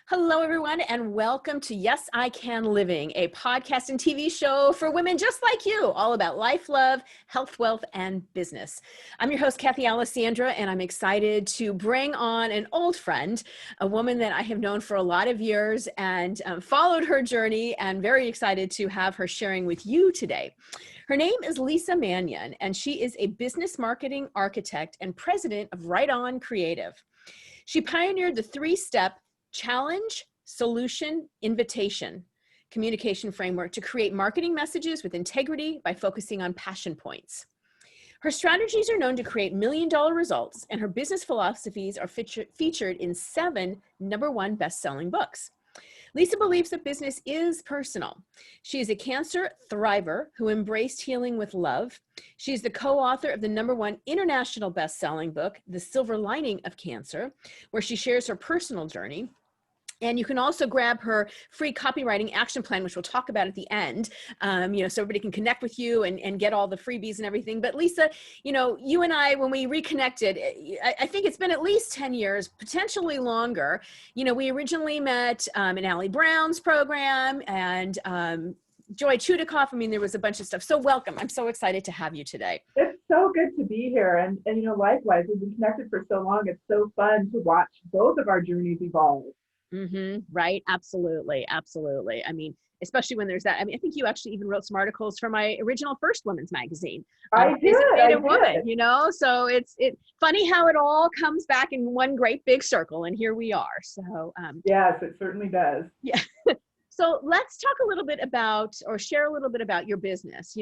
Hello, everyone, and welcome to Yes, I Can Living, a podcast and TV show for women just like you, all about life, love, health, wealth, and business. I'm your host, Kathy Alessandra, and I'm excited to bring on an old friend, a woman that I have known for a lot of years and followed her journey, and very excited to have her sharing with you today. Her name is Lisa Manyon, and she is a business marketing architect and president of Right On Creative. She pioneered the three-step challenge, solution, invitation communication framework to create marketing messages with integrity by focusing on passion points. Her strategies are known to create million-dollar results, and her business philosophies are featured in 7 #1 best-selling books. Lisa believes that business is personal. She is a cancer thriver who embraced healing with love. She is the co-author of the #1 international best-selling book, The Silver Lining of Cancer, where she shares her personal journey. And you can also grab her free copywriting action plan, which we'll talk about at the end, so everybody can connect with you and get all the freebies and everything. But Lisa, you and I, when we reconnected, I think it's been at least 10 years, potentially longer. We originally met in Allie Brown's program and Joy Chudikoff. I mean, there was a bunch of stuff. So welcome. I'm so excited to have you today. It's so good to be here. And likewise, we've been connected for so long. It's so fun to watch both of our journeys evolve. Right. Absolutely. Absolutely. I mean, especially when there's that. I mean, I think you actually even wrote some articles for my original First Women's magazine. I did. Woman, so it's funny how it all comes back in one great big circle. And here we are. So yes, it certainly does. Yeah. So let's talk a little bit about, or share a little bit about your business.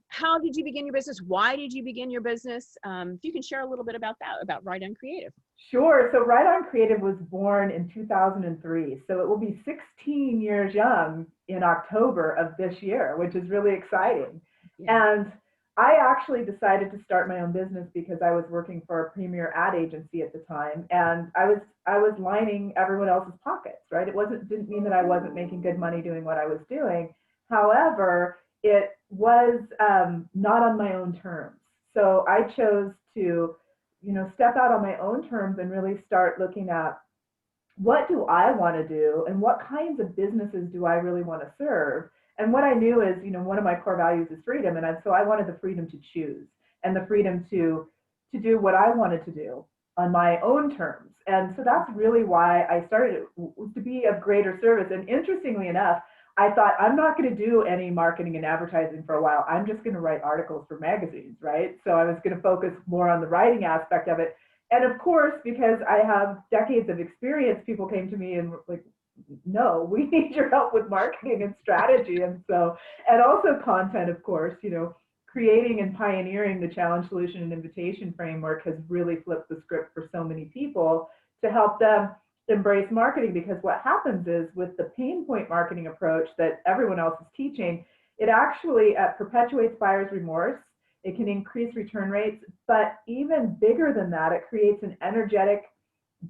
How did you begin your business? Why did you begin your business? If you can share a little bit about that, about Right On Creative. Sure. So Right On Creative was born in 2003. So it will be 16 years young in October of this year, which is really exciting. Yeah. And I actually decided to start my own business because I was working for a premier ad agency at the time, and I was lining everyone else's pockets, right? Didn't mean that I wasn't making good money doing what I was doing. However, it was not on my own terms. So I chose to, step out on my own terms and really start looking at what do I want to do and what kinds of businesses do I really want to serve. And what I knew is, one of my core values is freedom. And so I wanted the freedom to choose and the freedom to do what I wanted to do on my own terms. And so that's really why I started to be of greater service. And interestingly enough, I thought, I'm not going to do any marketing and advertising for a while. I'm just going to write articles for magazines, right? So I was going to focus more on the writing aspect of it. And of course, because I have decades of experience, people came to me and were like, no, we need your help with marketing and strategy. And also content, of course, creating and pioneering the challenge, solution, and invitation framework has really flipped the script for so many people to help them embrace marketing. Because what happens is, with the pain point marketing approach that everyone else is teaching, it actually perpetuates buyer's remorse. It can increase return rates, but even bigger than that, it creates an energetic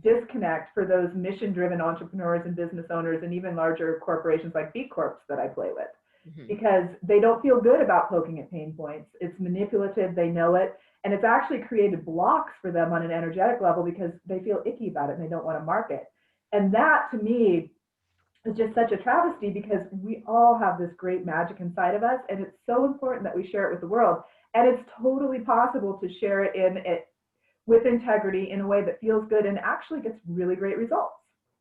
disconnect for those mission-driven entrepreneurs and business owners and even larger corporations like B Corps that I play with, because they don't feel good about poking at pain points. It's manipulative, they know it, and it's actually created blocks for them on an energetic level because they feel icky about it and they don't want to market. And that, to me, is just such a travesty, because we all have this great magic inside of us, and it's so important that we share it with the world. And it's totally possible to share it with integrity in a way that feels good and actually gets really great results.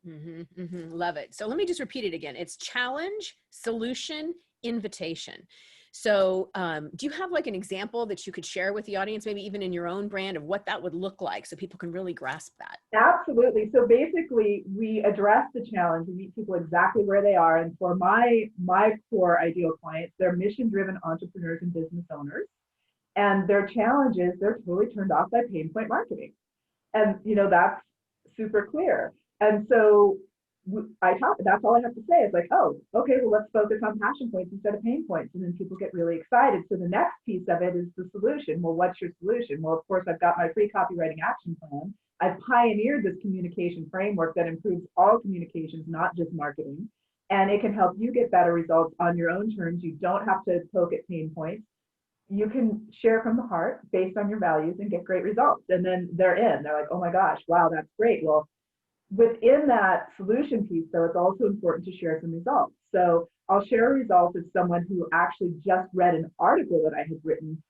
Love it. So let me just repeat it again. It's challenge, solution, invitation. So do you have like an example that you could share with the audience, maybe even in your own brand, of what that would look like so people can really grasp that? Absolutely. So basically, we address the challenge. We meet people exactly where they are. And for my core ideal clients, they're mission-driven entrepreneurs and business owners. And their challenges, they're totally turned off by pain point marketing. And, that's super clear. And so that's all I have to say. It's like, oh, okay, well, let's focus on passion points instead of pain points. And then people get really excited. So the next piece of it is the solution. Well, what's your solution? Well, of course, I've got my free copywriting action plan. I've pioneered this communication framework that improves all communications, not just marketing. And it can help you get better results on your own terms. You don't have to poke at pain points. You can share from the heart based on your values and get great results. And then they're in. They're like, oh my gosh, wow, that's great. Well, within that solution piece, though, it's also important to share some results. So I'll share a result of someone who actually just read an article that I had written,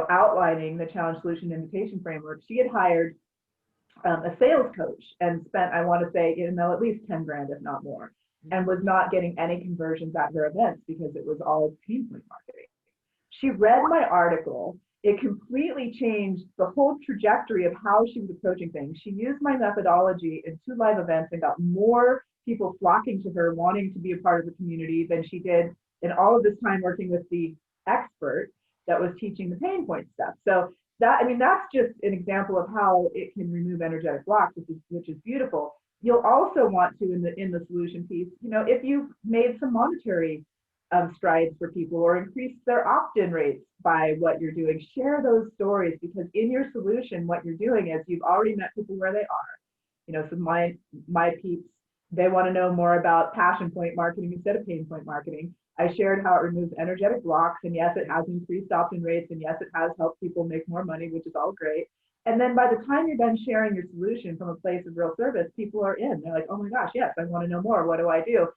outlining the challenge solution invitation framework. She had hired a sales coach and spent, I want to say, at least 10 grand, if not more, and was not getting any conversions at her events because it was all pain point marketing. She read my article. It completely changed the whole trajectory of how she was approaching things. She used my methodology in 2 live events and got more people flocking to her, wanting to be a part of the community than she did in all of this time working with the expert that was teaching the pain point stuff. So that's just an example of how it can remove energetic blocks, which is beautiful. You'll also want to, in the solution piece, if you've made some monetary strides for people or increase their opt-in rates by what you're doing, share those stories, because in your solution, what you're doing is you've already met people where they are. So my peeps, they want to know more about passion point marketing instead of pain point marketing. I shared how it removes energetic blocks, and yes, it has increased opt-in rates, and yes, it has helped people make more money, which is all great. And then by the time you're done sharing your solution from a place of real service, people are in. They're like, oh my gosh, yes, I want to know more. What do I do?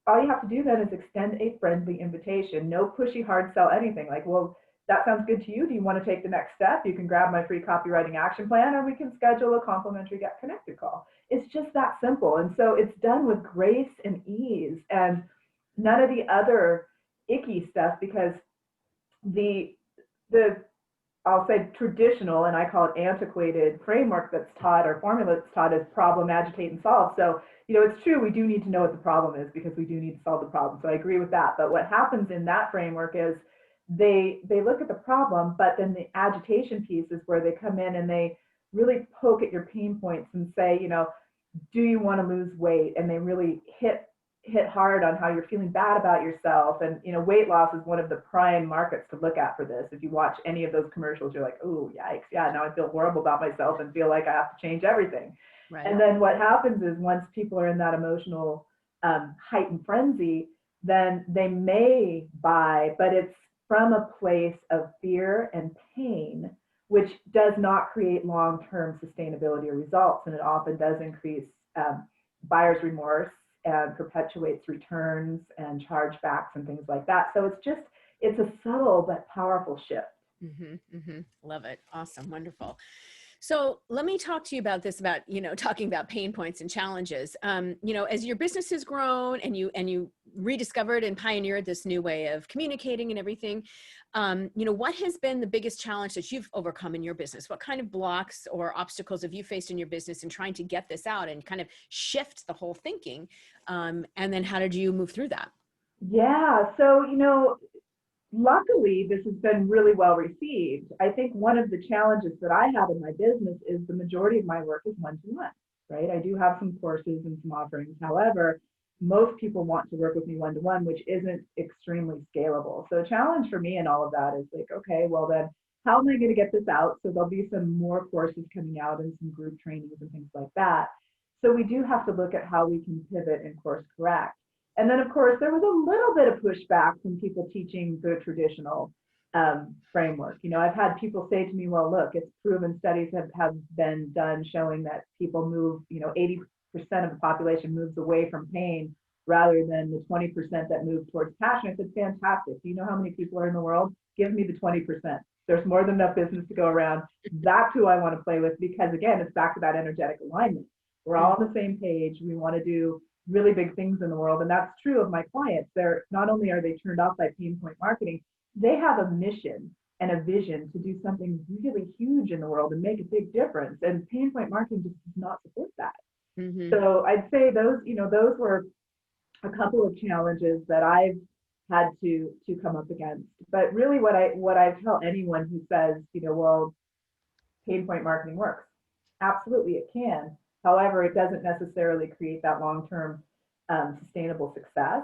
All you have to do then is extend a friendly invitation. No pushy hard sell anything. Like, well, that sounds good to you. Do you want to take the next step? You can grab my free copywriting action plan, or we can schedule a complimentary Get Connected call. It's just that simple. And so it's done with grace and ease and none of the other icky stuff, because the I'll say traditional, and I call it antiquated framework that's taught, or formula that's taught, is problem, agitate, and solve. So, it's true, we do need to know what the problem is because we do need to solve the problem. So I agree with that. But what happens in that framework is they look at the problem, but then the agitation piece is where they come in and they really poke at your pain points and say, do you want to lose weight? And they really hit hard on how you're feeling bad about yourself. And weight loss is one of the prime markets to look at for this. If you watch any of those commercials, you're like, oh yikes, yeah, now I feel horrible about myself and feel like I have to change everything. Right. And then what happens is, once people are in that emotional heightened frenzy, then they may buy, but it's from a place of fear and pain, which does not create long-term sustainability or results. And it often does increase buyer's remorse and perpetuates returns and chargebacks and things like that. So it's a subtle but powerful shift. Mm-hmm, mm-hmm. Love it. Awesome. Wonderful. So let me talk to you about this, about, talking about pain points and challenges. As your business has grown and you rediscovered and pioneered this new way of communicating and everything, what has been the biggest challenge that you've overcome in your business? What kind of blocks or obstacles have you faced in your business in trying to get this out and kind of shift the whole thinking? And then how did you move through that? Yeah. So, luckily, this has been really well received. I think one of the challenges that I have in my business is the majority of my work is one-to-one, right? I do have some courses and some offerings. However, most people want to work with me one-to-one, which isn't extremely scalable. So a challenge for me in all of that is like, okay, well then, how am I going to get this out? So there'll be some more courses coming out and some group trainings and things like that. So we do have to look at how we can pivot and course correct. And then, of course, there was a little bit of pushback from people teaching the traditional framework. I've had people say to me, well, look, it's proven, studies have been done showing that people move, 80% of the population moves away from pain rather than the 20% that move towards passion. I said, fantastic. Do you know how many people are in the world? Give me the 20%. There's more than enough business to go around. That's who I want to play with, because, again, it's back to that energetic alignment. We're all on the same page. We want to do really big things in the world. And that's true of my clients. They're not only are they turned off by pain point marketing, they have a mission and a vision to do something really huge in the world and make a big difference. And pain point marketing just does not support that. Mm-hmm. So I'd say those were a couple of challenges that I've had to come up against. But really what I tell anyone who says, well, pain point marketing works. Absolutely, it can. However, it doesn't necessarily create that long-term sustainable success.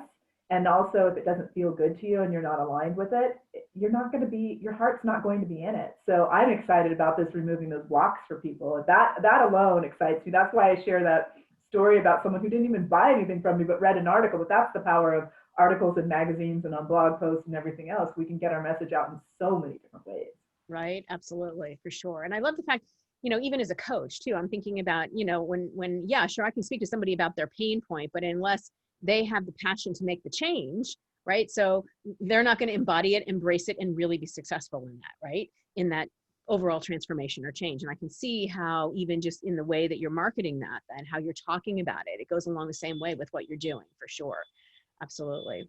And also, if it doesn't feel good to you and you're not aligned with it, your heart's not going to be in it. So I'm excited about this, removing those blocks for people. That alone excites me. That's why I share that story about someone who didn't even buy anything from me, but read an article. But that's the power of articles in magazines and on blog posts and everything else. We can get our message out in so many different ways. Right. Absolutely. For sure. And I love the fact even as a coach too, I'm thinking about, yeah, sure, I can speak to somebody about their pain point, but unless they have the passion to make the change, right? So they're not going to embody it, embrace it, and really be successful in that, right? In that overall transformation or change. And I can see how even just in the way that you're marketing that and how you're talking about it, it goes along the same way with what you're doing, for sure. Absolutely.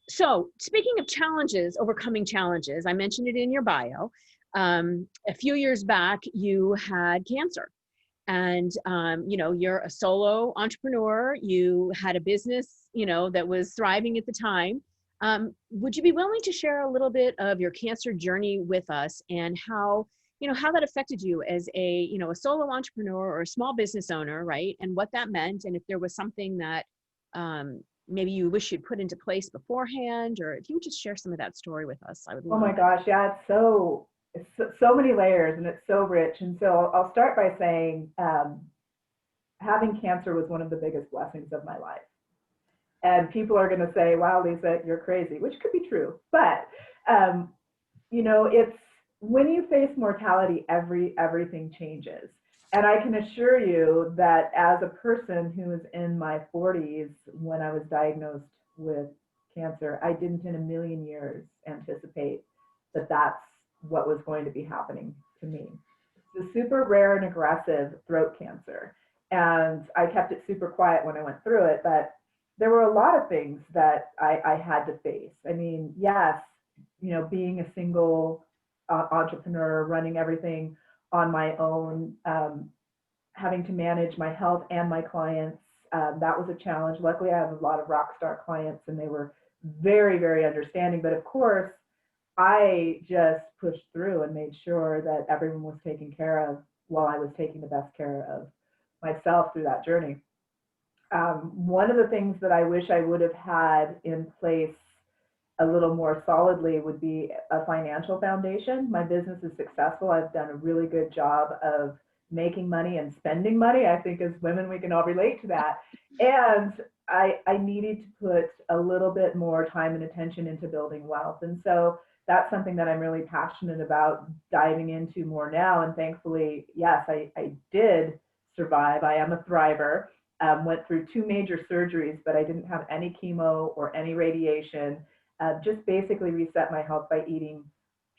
So speaking of challenges, overcoming challenges, I mentioned it in your bio. A few years back, you had cancer. And you're a solo entrepreneur. You had a business, that was thriving at the time. Would you be willing to share a little bit of your cancer journey with us, and how that affected you as a solo entrepreneur or a small business owner, right? And what that meant, and if there was something that maybe you wish you'd put into place beforehand, or if you would just share some of that story with us, I would Oh love my it. gosh, yeah, it's so many layers and it's so rich. And so I'll start by saying having cancer was one of the biggest blessings of my life. And people are going to say, wow, Lisa, you're crazy, which could be true. But, um, it's when you face mortality, everything changes. And I can assure you that as a person who was in my 40s when I was diagnosed with cancer, I didn't in a million years anticipate that that's what was going to be happening to me. It's a super rare and aggressive throat cancer. And I kept it super quiet when I went through it, but there were a lot of things that I had to face. I mean, yes, being a single entrepreneur, running everything on my own, having to manage my health and my clients, that was a challenge. Luckily, I have a lot of rock star clients and they were very, very understanding. But of course, I just pushed through and made sure that everyone was taken care of while I was taking the best care of myself through that journey. One of the things that I wish I would have had in place a little more solidly would be a financial foundation. My business is successful. I've done a really good job of making money and spending money. I think as women, we can all relate to that. And I needed to put a little bit more time and attention into building wealth. And so that's something that I'm really passionate about diving into more now. And thankfully, yes, I did survive. I am a thriver. Went through 2 major surgeries, but I didn't have any chemo or any radiation. Just basically reset my health by eating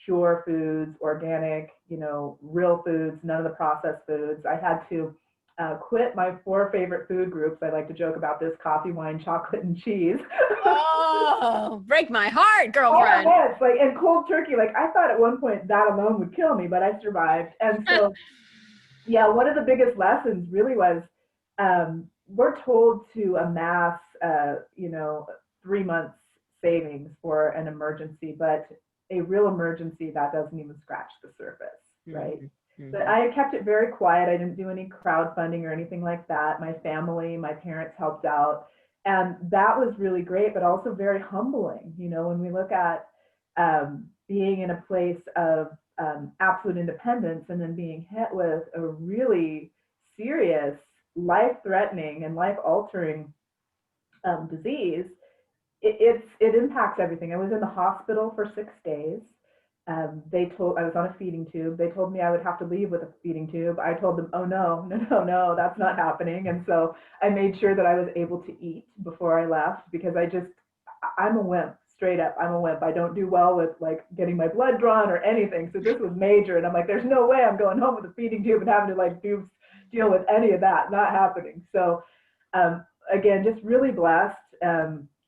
pure foods, organic, real foods, none of the processed foods. I had to quit my 4 favorite food groups. I like to joke about this: coffee, wine, chocolate, and cheese. Oh, break my heart, All at girlfriend. once, and cold turkey. Like, I thought at one point that alone would kill me, but I survived. And so, yeah, one of the biggest lessons really was we're told to amass, 3 months savings for an emergency, but a real emergency that doesn't even scratch the surface, right? Mm-hmm. But I kept it very quiet. I didn't do any crowdfunding or anything like that. My family, my parents helped out. And that was really great, but also very humbling. When we look at being in a place of absolute independence and then being hit with a really serious, life-threatening and life-altering disease, it impacts everything. I was in the hospital for 6 days. I was on a feeding tube. They told me I would have to leave with a feeding tube. I told them, oh no, no, no, no, that's not happening. And so I made sure that I was able to eat before I left, because I'm a wimp, straight up. I'm a wimp. I don't do well with like getting my blood drawn or anything. So this was major. And I'm like, there's no way I'm going home with a feeding tube and having to deal with any of that. Not happening. So again, just really blessed.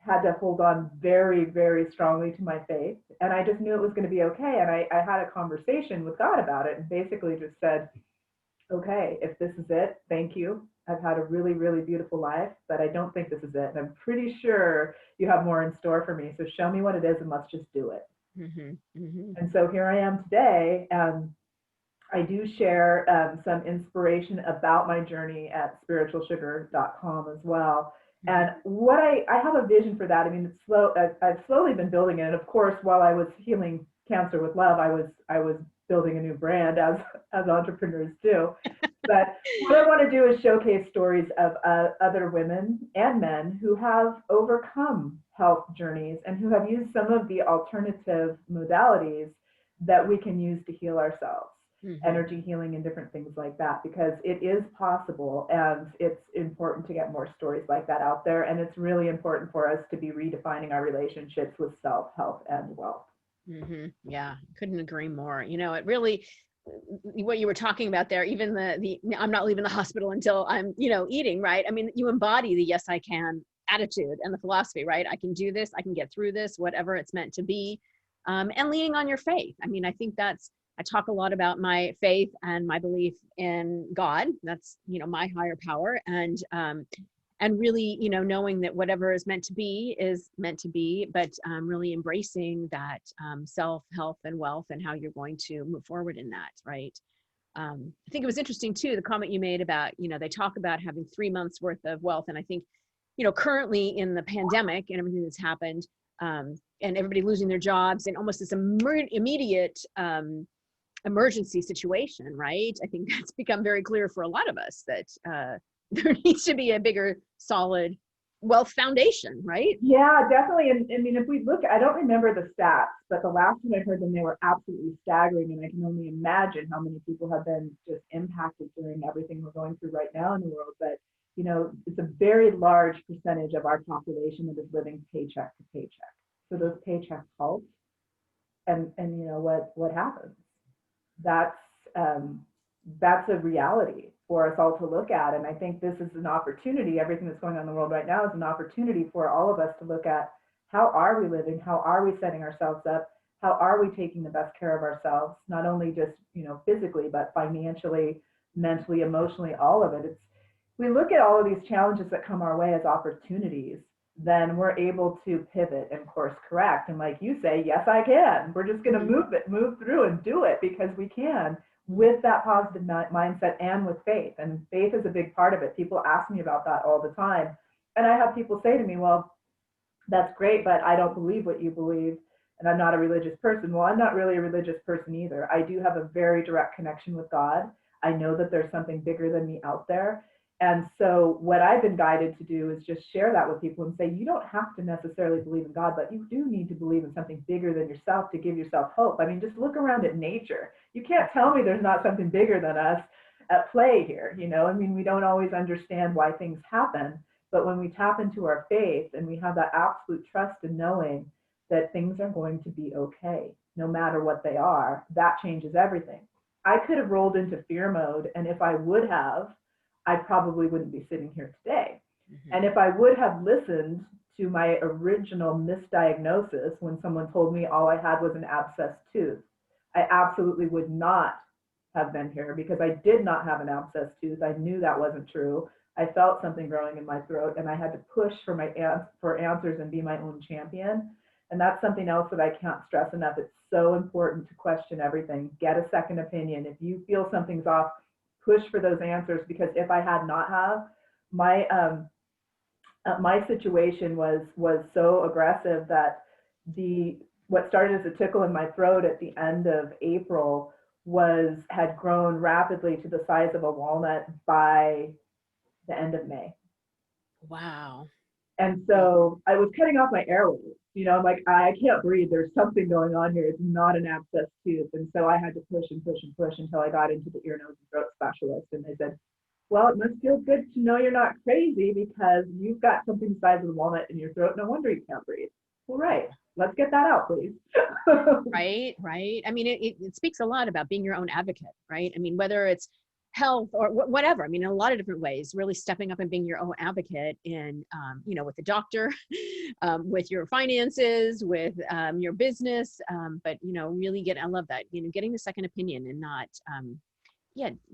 Had to hold on very, very strongly to my faith. And I just knew it was going to be okay. And I had a conversation with God about it and basically just said, okay, if this is it, thank you. I've had a really, really beautiful life, but I don't think this is it. And I'm pretty sure you have more in store for me. So show me what it is and let's just do it. Mm-hmm. Mm-hmm. And so here I am today. I do share some inspiration about my journey at spiritualsugar.com as well. And what I have a vision for that. I mean, I've slowly been building it. And of course, while I was healing cancer with love, I was building a new brand as entrepreneurs do. But what I want to do is showcase stories of other women and men who have overcome health journeys and who have used some of the alternative modalities that we can use to heal ourselves. energy healing and different things like that, because it is possible, and it's important to get more stories like that out there. And it's really important for us to be redefining our relationships with self, health, and wealth. Yeah, couldn't agree more. It really, what you were talking about there, even the I'm not leaving the hospital until I'm, eating, right? I mean, you embody the yes, I can attitude and the philosophy, right? I can do this, I can get through this, whatever it's meant to be. And leaning on your faith. I mean, I think I talk a lot about my faith and my belief in God. That's, my higher power. And really, knowing that whatever is meant to be, but really embracing that self, health, and wealth, and how you're going to move forward in that, right? I think it was interesting too, the comment you made about, they talk about having 3 months worth of wealth. And I think, currently in the pandemic and everything that's happened, and everybody losing their jobs and almost this immediate emergency situation, right? I think that's become very clear for a lot of us that there needs to be a bigger, solid wealth foundation, right? Yeah, definitely. And I mean, if we look, I don't remember the stats, but the last time I heard them, they were absolutely staggering. And I can only imagine how many people have been just impacted during everything we're going through right now in the world. But, it's a very large percentage of our population that is living paycheck to paycheck. So those paychecks halt. And what happens? That's that's a reality for us all to look at. And I think this is an opportunity. Everything that's going on in the world right now is an opportunity for all of us to look at, how are we living? How are we setting ourselves up? How are we taking the best care of ourselves? Not only just, physically, but financially, mentally, emotionally, all of it. We look at all of these challenges that come our way as opportunities, then we're able to pivot and course correct. And like you say, yes, I can. We're just going to move through and do it, because we can, with that positive mindset and with faith. And faith is a big part of it. People ask me about that all the time. And I have people say to me, well, that's great, but I don't believe what you believe. And I'm not a religious person. Well, I'm not really a religious person either. I do have a very direct connection with God. I know that there's something bigger than me out there. And so what I've been guided to do is just share that with people and say, you don't have to necessarily believe in God, but you do need to believe in something bigger than yourself to give yourself hope. I mean, just look around at nature. You can't tell me there's not something bigger than us at play here. I mean, we don't always understand why things happen, but when we tap into our faith and we have that absolute trust in knowing that things are going to be okay, no matter what they are, that changes everything. I could have rolled into fear mode, and if I would have, I probably wouldn't be sitting here today. And if I would have listened to my original misdiagnosis when someone told me all I had was an abscessed tooth, I absolutely would not have been here, because I did not have an abscessed tooth. I knew that wasn't true. I felt something growing in my throat, and I had to push for answers and be my own champion. And that's something else that I can't stress enough. It's so important to question everything. Get a second opinion. If you feel something's off, push for those answers, because if I had not have, my situation was so aggressive that what started as a tickle in my throat at the end of April had grown rapidly to the size of a walnut by the end of May. Wow. And so I was cutting off my airways. I'm like, I can't breathe. There's something going on here. It's not an abscess tooth. And so I had to push and push and push until I got into the ear, nose, and throat specialist. And they said, well, it must feel good to know you're not crazy, because you've got something the size of a walnut in your throat. No wonder you can't breathe. Well, right. Let's get that out, please. Right. I mean, it speaks a lot about being your own advocate, right? I mean, whether it's health or whatever, I mean, in a lot of different ways, really stepping up and being your own advocate in, with the doctor, with your finances, with your business, but, really I love that, getting the second opinion and not,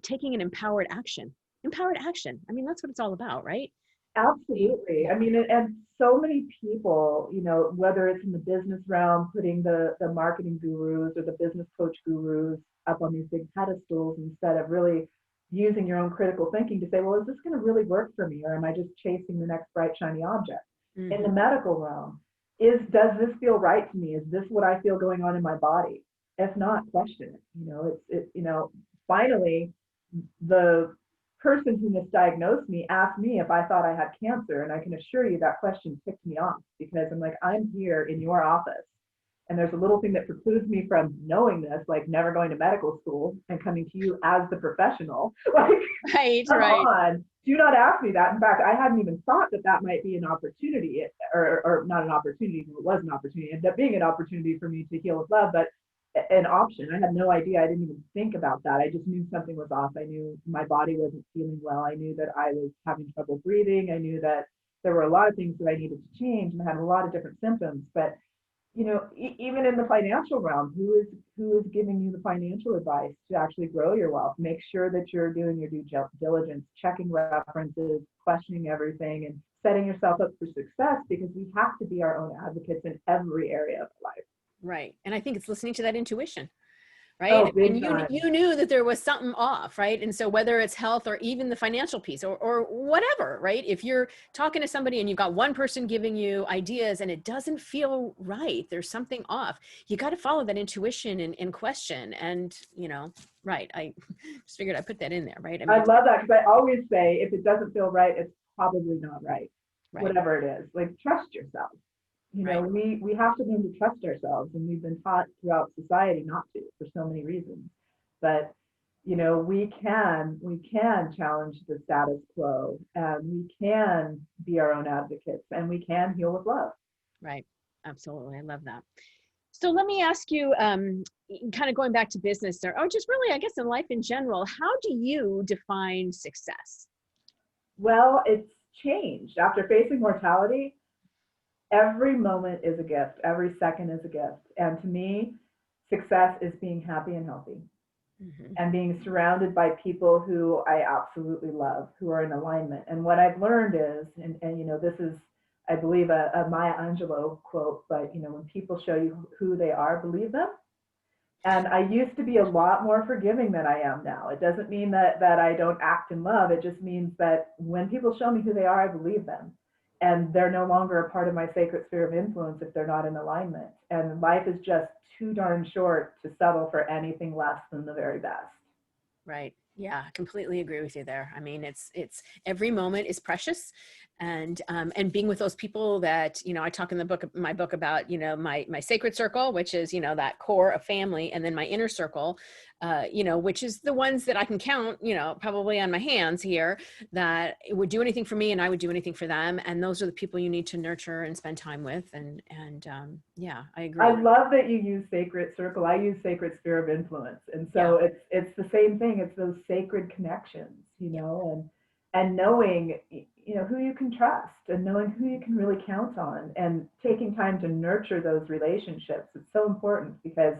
taking an empowered action. I mean, that's what it's all about, right? Absolutely. I mean, and so many people, whether it's in the business realm, putting the marketing gurus or the business coach gurus up on these big pedestals, instead of really using your own critical thinking to say, well, is this going to really work for me? Or am I just chasing the next bright, shiny object? In the medical realm, does this feel right to me? Is this what I feel going on in my body? If not, question it. Finally, the person who misdiagnosed me asked me if I thought I had cancer. And I can assure you that question ticked me off, because I'm like, I'm here in your office And there's a little thing that precludes me from knowing this, like never going to medical school and coming to you as the professional. Like, Right, come right. on, do not ask me that. In fact, I hadn't even thought that that might be an opportunity, or not an opportunity, it was an opportunity. It ended up being an opportunity for me to heal with love, but an option. I had no idea. I didn't even think about that. I just knew something was off. I knew my body wasn't feeling well. I knew that I was having trouble breathing. I knew that there were a lot of things that I needed to change, and I had a lot of different symptoms. But even in the financial realm, who is giving you the financial advice to actually grow your wealth? Make sure that you're doing your due diligence, checking references, questioning everything, and setting yourself up for success, because we have to be our own advocates in every area of life. Right. And I think it's listening to that intuition, right? Oh, I mean, big you time. you knew that there was something off, right? And so whether it's health or even the financial piece or whatever, right? If you're talking to somebody and you've got one person giving you ideas and it doesn't feel right, there's something off. You got to follow that intuition and question. And, right. I just figured I'd put that in there, right? I I mean, love that, because I always say if it doesn't feel right, it's probably not right, right, whatever it is. Like, trust yourself. right, We have to learn to trust ourselves, and we've been taught throughout society not to, for so many reasons. But we can challenge the status quo, and we can be our own advocates, and we can heal with love. right. Absolutely. I love that. So let me ask you, kind of going back to business or just really, I guess, in life in general, how do you define success? Well, it's changed after facing mortality. Every moment is a gift, every second is a gift, and to me, success is being happy and healthy, Mm-hmm. and being surrounded by people who I absolutely love, who are in alignment. And what I've learned is, and this is, I believe, a Maya Angelou quote, but when people show you who they are, believe them. And I used to be a lot more forgiving than I am now. It doesn't mean that I don't act in love. It just means that when people show me who they are, I believe them. And they're no longer a part of my sacred sphere of influence if they're not in alignment. And life is just too darn short to settle for anything less than the very best. Right. Yeah, I completely agree with you there. I mean, it's every moment is precious, and being with those people that I talk in my book about my sacred circle, which is that core of family, and then my inner circle, which is the ones that I can count probably on my hands here, that would do anything for me and I would do anything for them, and those are the people you need to nurture and spend time with, and yeah, I I agree. love that you use sacred circle. I use sacred sphere of influence. And Yeah. so it's the same thing. It's those sacred connections, Yeah. and knowing, who you can trust, and knowing who you can really count on, and taking time to nurture those relationships. It's so important, because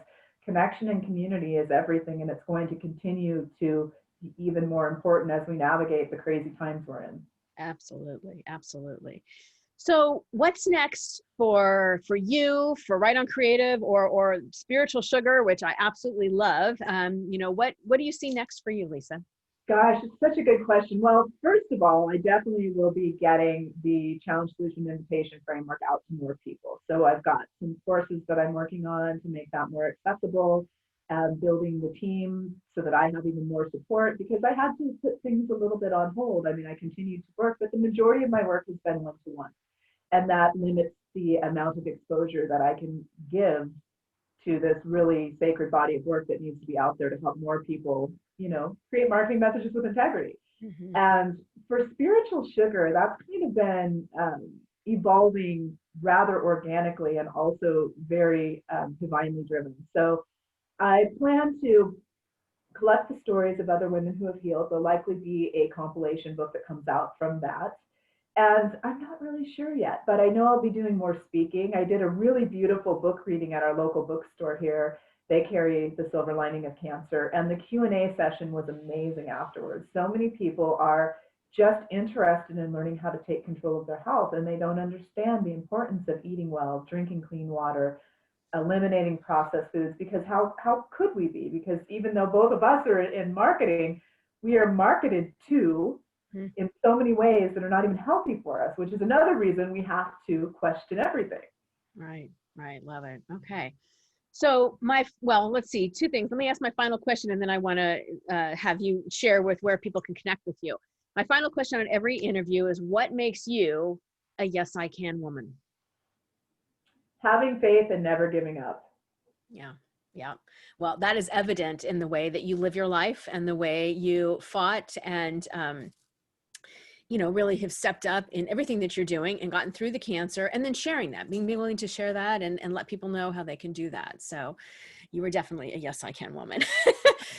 connection and community is everything, and it's going to continue to be even more important as we navigate the crazy times we're in. Absolutely, absolutely. So what's next for you, for Right on Creative, or Spiritual Sugar, which I absolutely love? What do you see next for you, Lisa? Gosh, it's such a good question. Well, first of all, I definitely will be getting the challenge solution invitation framework out to more people. So I've got some courses that I'm working on to make that more accessible, building the team so that I have even more support, because I had to put things a little bit on hold. I mean, I continue to work, but the majority of my work has been one-to-one, and that limits the amount of exposure that I can give to this really sacred body of work that needs to be out there to help more people, create marketing messages with integrity. Mm-hmm. And for Spiritual Sugar, that's kind of been evolving rather organically, and also very divinely driven. So I plan to collect the stories of other women who have healed. There'll likely be a compilation book that comes out from that. And I'm not really sure yet, but I know I'll be doing more speaking. I did a really beautiful book reading at our local bookstore here. They carry The Silver Lining of Cancer, and the Q&A session was amazing afterwards. So many people are just interested in learning how to take control of their health, and they don't understand the importance of eating well, drinking clean water, eliminating processed foods, because how could we be? Because even though both of us are in marketing, we are marketed to in so many ways that are not even healthy for us, which is another reason we have to question everything. Right, right. Love it. Okay. So let's see, two things. Let me ask my final question, and then I want to have you share with where people can connect with you. My final question on every interview is, what makes you a yes, I can woman? having faith and never giving up. Yeah. Yeah. Well, that is evident in the way that you live your life and the way you fought and, really have stepped up in everything that you're doing and gotten through the cancer, and then sharing that, being willing to share that and let people know how they can do that. So you were definitely a yes, I can woman.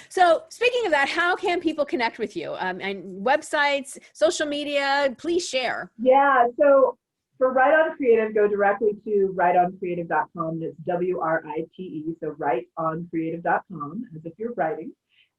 So speaking of that, how can people connect with you? And websites, social media, please share. Yeah, so for Write On Creative, go directly to writeoncreative.com. It's WRITE, so writeoncreative.com, as if you're writing.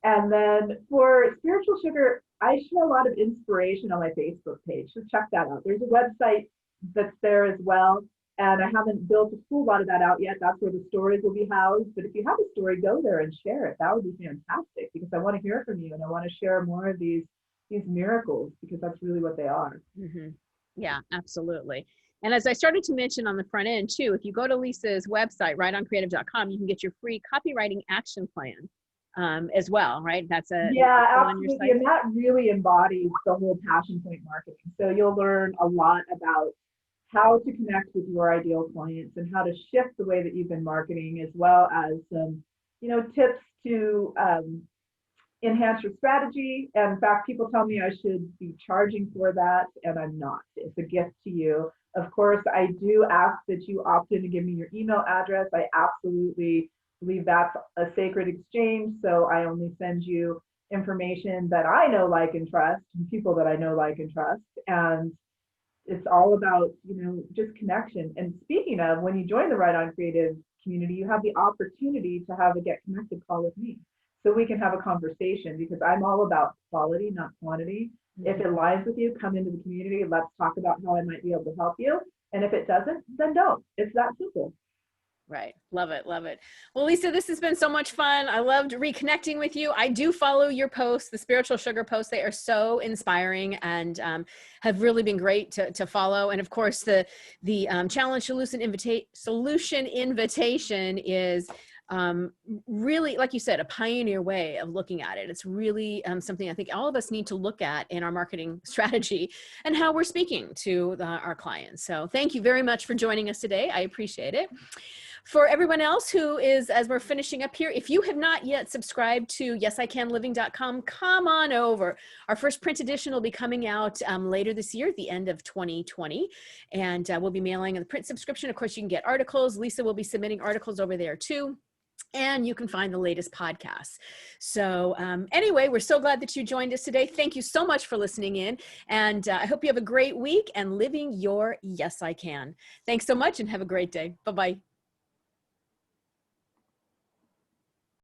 And then for Spiritual Sugar, I share a lot of inspiration on my Facebook page, so check that out. There's a website that's there as well, and I haven't built a whole lot of that out yet. That's where the stories will be housed. But if you have a story, go there and share it. That would be fantastic, because I want to hear from you and I want to share more of these miracles, because that's really what they are. Mm-hmm. Yeah, absolutely. And as I started to mention on the front end too, if you go to Lisa's website, writeoncreative.com, you can get your free copywriting action plan as well, right? That's yeah, absolutely. And that really embodies the whole passion point marketing. So you'll learn a lot about how to connect with your ideal clients and how to shift the way that you've been marketing, as well as some, tips to enhance your strategy. And in fact, people tell me I should be charging for that, and I'm not. It's a gift to you. Of course, I do ask that you opt in to give me your email address. I absolutely believe that's a sacred exchange. So I only send you information that I know, like, and trust, and people that I know, like, and trust. And it's all about, just connection. And speaking of, when you join the Write On Creative community, you have the opportunity to have a Get Connected call with me, so we can have a conversation, because I'm all about quality, not quantity. Mm-hmm. If it aligns with you, come into the community. Let's talk about how I might be able to help you. And if it doesn't, then don't. It's that simple. Right. Love it. Love it. Well, Lisa, this has been so much fun. I loved reconnecting with you. I do follow your posts, the Spiritual Sugar posts. They are so inspiring and have really been great to follow. And of course, the Challenge Solution Invitation is really, like you said, a pioneer way of looking at it. It's really something I think all of us need to look at in our marketing strategy and how we're speaking to our clients. So thank you very much for joining us today. I appreciate it. For everyone else who is, as we're finishing up here, if you have not yet subscribed to yesicanliving.com, come on over. Our first print edition will be coming out later this year, at the end of 2020. And we'll be mailing the print subscription. Of course, you can get articles. Lisa will be submitting articles over there too. And you can find the latest podcasts. So anyway, we're so glad that you joined us today. Thank you so much for listening in. And I hope you have a great week and living your Yes, I Can. Thanks so much and have a great day. Bye-bye.